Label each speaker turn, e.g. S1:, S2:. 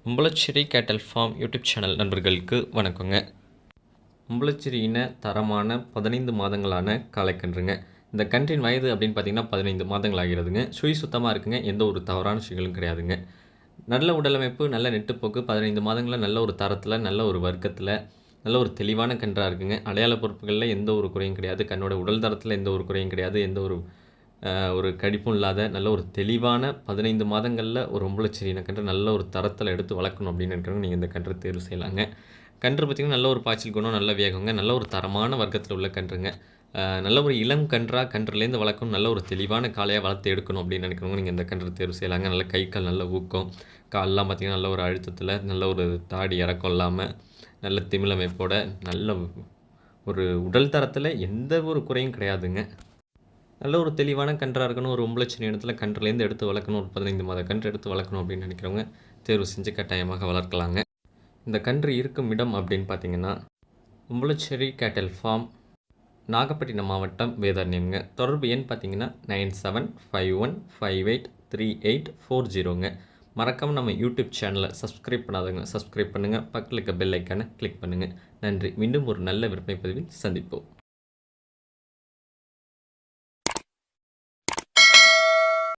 S1: உம்பளச்சேரி கேட்டல் form YouTube channel நண்பர்களுக்கு வணக்கங்க. உம்பளச்சேரி இன தரமான 15 மாதங்களான காளைக்கன்றுங்க. இந்த கன்றின் வயது அப்படின்னு பார்த்தீங்கன்னா 15 மாதங்கள் ஆகிறதுங்க. சுழி சுத்தமாக இருக்குங்க. எந்த ஒரு தவறான விஷயங்களும் கிடையாதுங்க. நல்ல உடலமைப்பு, நல்ல நெட்டுப்போக்கு, 15 மாதங்களில் நல்ல ஒரு தரத்தில், நல்ல ஒரு வர்க்கத்தில், நல்ல ஒரு தெளிவான கன்றாக இருக்குங்க. அடையாள பொறுப்புகளில் எந்த ஒரு குறையும் கிடையாது. கண்ணோட உடல் தரத்தில் எந்த ஒரு குறையும் கிடையாது. எந்த ஒரு கடிப்பும் இல்லாத நல்ல ஒரு தெளிவான 15 மாதங்களில் ஒரு உம்பளச்சேரி இனக்கன்று நல்ல ஒரு தரத்தில் எடுத்து வளர்க்கணும் அப்படின்னு நினைக்கிறவங்க நீங்கள் இந்த கன்றை தேர்வு செய்யலாங்க. கன்று பார்த்திங்கன்னா நல்ல ஒரு பாய்ச்சல் குணம், நல்ல வேகங்க, நல்ல ஒரு தரமான வர்க்கத்தில் உள்ள கன்றுங்க. நல்ல ஒரு இளம் கன்றுலேருந்து வளர்க்கணும், நல்ல ஒரு தெளிவான காளையாக வளர்த்து எடுக்கணும் அப்படின்னு நினைக்கிறவங்க நீங்கள் இந்த கன்று தேர்வு செய்யலாங்க. நல்ல கை கால் நல்ல ஊக்கம், கால்லாம் பார்த்திங்கன்னா நல்ல ஒரு அழுத்தத்தில், நல்ல ஒரு தாடி இறக்கம் இல்லாமல், நல்ல திமிழமைப்போட, நல்ல ஒரு உடல் தரத்தில் எந்த ஒரு குறையும் கிடையாதுங்க. நல்ல ஒரு தெளிவான கன்றாக இருக்கணும். ஒரு உம்பளச்சேரி இனத்துல கன்றுலேருந்து எடுத்து வளர்க்கணும். ஒரு 15 மாத கன்று எடுத்து வளர்க்கணும் அப்படின்னு நினைக்கிறவங்க தேர்வு செஞ்சு கட்டாயமாக வளர்க்கலாங்க. இந்த கன்று இருக்கும் இடம் அப்படின்னு பார்த்தீங்கன்னா உம்பளச்சேரி கேட்டல் ஃபார்ம், நாகப்பட்டினம் மாவட்டம், வேதாரண்யம்ங்க. தொடர்பு எண் பார்த்தீங்கன்னா 9751583840ங்க. மறக்காமல் நம்ம யூடியூப் சேனலை சப்ஸ்கிரைப் பண்ணாதவங்க சப்ஸ்கிரைப் பண்ணுங்கள். பக்கத்தில் இருக்க பெல் ஐக்கானை கிளிக் பண்ணுங்கள். நன்றி. மீண்டும் ஒரு நல்ல விற்பனை பதிவில் சந்திப்போம்.